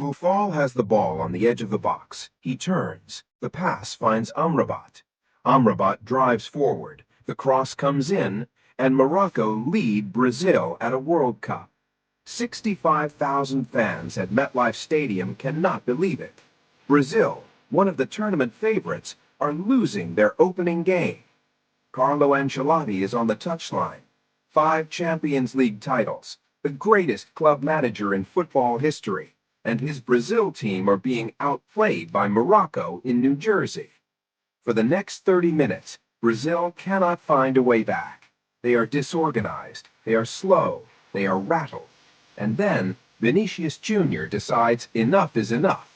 Boufal has the ball on the edge of the box. He turns. The pass finds Amrabat. Amrabat drives forward. The cross comes in, and Morocco lead Brazil at a World Cup. 65,000 fans at MetLife Stadium cannot believe it. Brazil, one of the tournament favorites, are losing their opening game. Carlo Ancelotti is on the touchline. 5 Champions League titles, the greatest club manager in football history, and his Brazil team are being outplayed by Morocco in New Jersey. For the next 30 minutes, Brazil cannot find a way back. They are disorganized, they are slow, they are rattled. And then Vinicius Jr. decides enough is enough.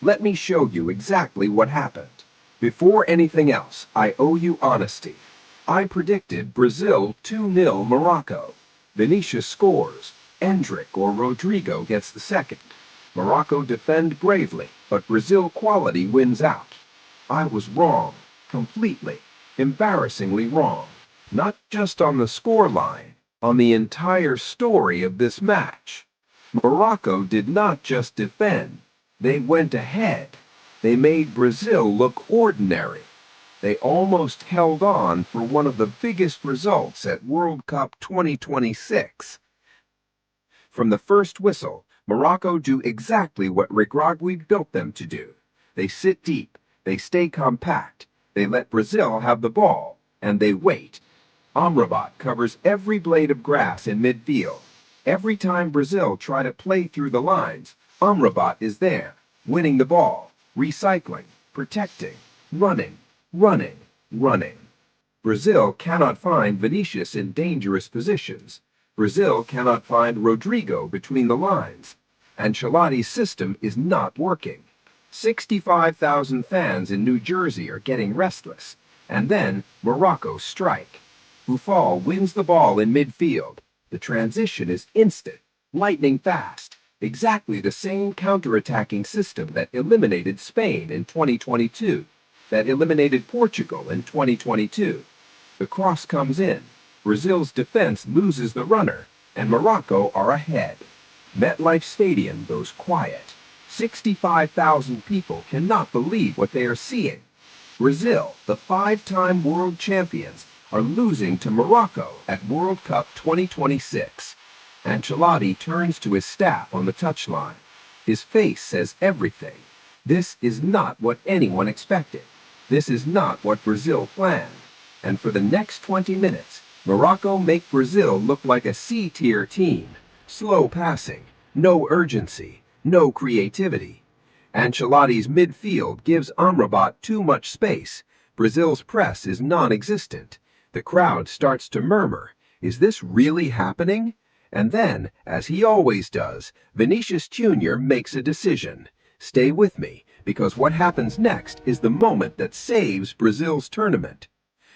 Let me show you exactly what happened. Before anything else, I owe you honesty. I predicted Brazil 2-0 Morocco. Vinicius scores. Endrick or Rodrigo gets the second. Morocco defend bravely, but Brazil quality wins out. I was wrong. Completely. Embarrassingly wrong. Not just on the scoreline, on the entire story of this match. Morocco did not just defend. They went ahead. They made Brazil look ordinary. They almost held on for one of the biggest results at World Cup 2026. From the first whistle, Morocco do exactly what Regragui built them to do. They sit deep, they stay compact, they let Brazil have the ball, and they wait. Amrabat covers every blade of grass in midfield. Every time Brazil try to play through the lines, Amrabat is there, winning the ball, recycling, protecting, running. Brazil cannot find Vinicius in dangerous positions. Brazil cannot find Rodrigo between the lines. Ancelotti's system is not working. 65,000 fans in New Jersey are getting restless. And then Morocco strike. Boufal wins the ball in midfield. The transition is instant, lightning fast. Exactly the same counter-attacking system that eliminated Spain in 2022. That eliminated Portugal in 2022. The cross comes in. Brazil's defense loses the runner, and Morocco are ahead. MetLife Stadium goes quiet. 65,000 people cannot believe what they are seeing. Brazil, the 5-time world champions, are losing to Morocco at World Cup 2026. Ancelotti turns to his staff on the touchline. His face says everything. This is not what anyone expected. This is not what Brazil planned. And for the next 20 minutes, Morocco make Brazil look like a C-tier team. Slow passing, no urgency, no creativity. Ancelotti's midfield gives Amrabat too much space. Brazil's press is non-existent. The crowd starts to murmur, is this really happening? And then, as he always does, Vinicius Jr. makes a decision. Stay with me, because what happens next is the moment that saves Brazil's tournament.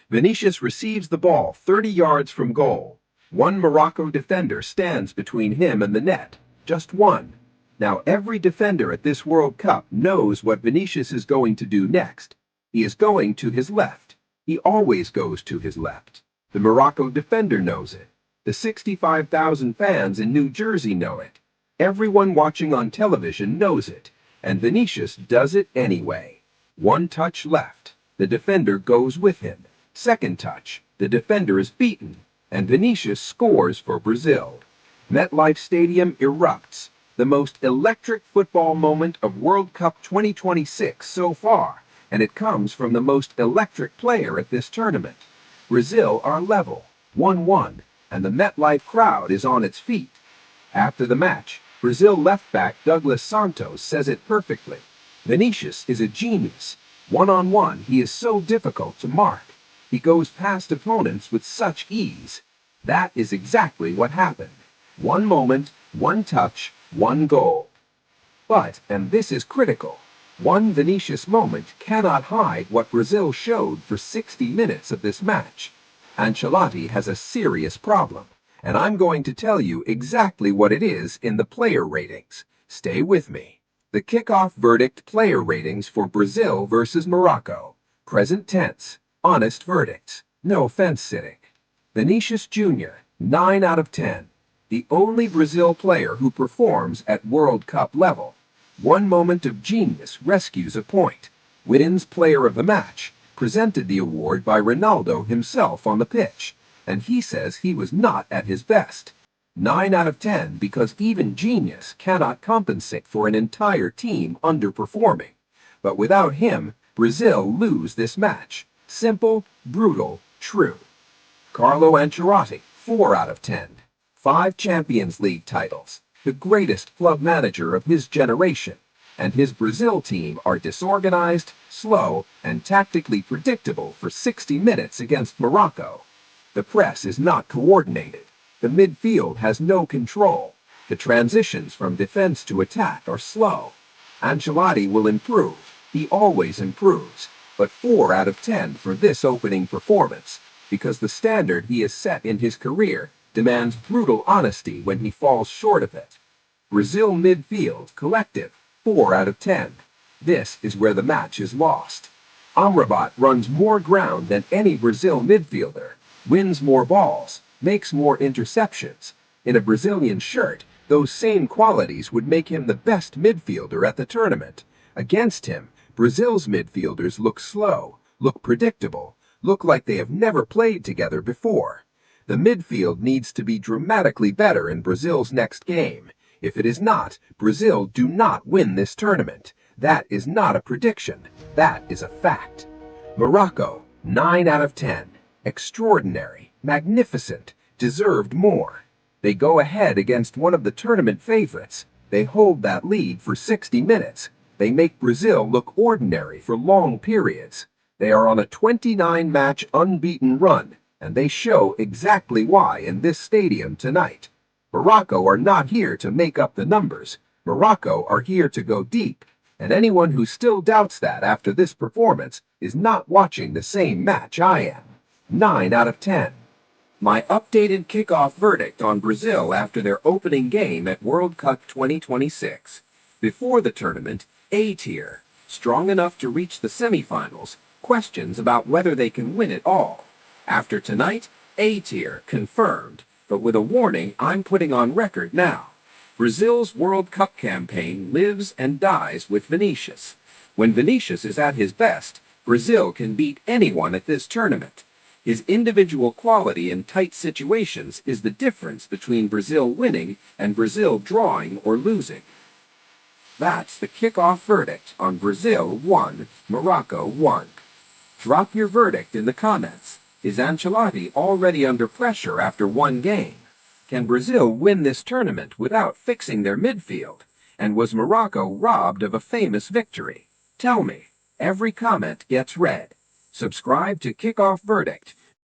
Vinicius receives the ball 30 yards from goal. One Morocco defender stands between him and the net. Just one. Now every defender at this World Cup knows what Vinicius is going to do next. He is going to his left. He always goes to his left. The Morocco defender knows it. The 65,000 fans in New Jersey know it. Everyone watching on television knows it. And Vinicius does it anyway. One touch left. The defender goes with him. Second touch. The defender is beaten. And Vinicius scores for Brazil. MetLife Stadium erupts. The most electric football moment of World Cup 2026 so far. And it comes from the most electric player at this tournament. Brazil are level, 1-1, and the MetLife crowd is on its feet. After the match, Brazil left-back Douglas Santos says it perfectly. Vinicius is a genius. One-on-one, he is so difficult to mark. He goes past opponents with such ease. That is exactly what happened. One moment, one touch, one goal. But, and this is critical, one Vinicius moment cannot hide what Brazil showed for 60 minutes of this match. Ancelotti has a serious problem, and I'm going to tell you exactly what it is in the player ratings. Stay with me. The kickoff verdict player ratings for Brazil versus Morocco. Present tense. Honest verdicts. No fence sitting. Vinicius Jr., 9 out of 10. the only Brazil player who performs at World Cup level. One moment of genius rescues a point, wins player of the match, presented the award by Ronaldo himself on the pitch, and he says he was not at his best. 9 out of 10 because even genius cannot compensate for an entire team underperforming. But without him, Brazil lose this match. Simple, brutal, true. Carlo Ancelotti, 4 out of 10. 5 Champions League titles, the greatest club manager of his generation, and his Brazil team are disorganized, slow, and tactically predictable for 60 minutes against Morocco. The press is not coordinated. The midfield has no control. The transitions from defense to attack are slow. Ancelotti will improve. He always improves. But 4 out of 10 for this opening performance, because the standard he has set in his career demands brutal honesty when he falls short of it. Brazil midfield collective, 4 out of 10. This is where the match is lost. Amrabat runs more ground than any Brazil midfielder, wins more balls, makes more interceptions. In a Brazilian shirt, those same qualities would make him the best midfielder at the tournament. Against him, Brazil's midfielders look slow, look predictable, look like they have never played together before. The midfield needs to be dramatically better in Brazil's next game. If it is not, Brazil do not win this tournament. That is not a prediction. That is a fact. Morocco, 9 out of 10. Extraordinary, magnificent, deserved more. They go ahead against one of the tournament favorites. They hold that lead for 60 minutes. They make Brazil look ordinary for long periods. They are on a 29-match unbeaten run, and they show exactly why in this stadium tonight. Morocco are not here to make up the numbers. Morocco are here to go deep, and anyone who still doubts that after this performance is not watching the same match I am. 9 out of 10. My updated kickoff verdict on Brazil after their opening game at World Cup 2026. Before the tournament, A tier, strong enough to reach the semifinals, questions about whether they can win it all. After tonight, A tier, confirmed, but with a warning I'm putting on record now. Brazil's World Cup campaign lives and dies with Vinicius. When Vinicius is at his best, Brazil can beat anyone at this tournament. His individual quality in tight situations is the difference between Brazil winning and Brazil drawing or losing. That's the kickoff verdict on Brazil 1, Morocco 1. Drop your verdict in the comments. Is Ancelotti already under pressure after one game? Can Brazil win this tournament without fixing their midfield? And was Morocco robbed of a famous victory? Tell me. Every comment gets read. Subscribe to Kickoff Verdict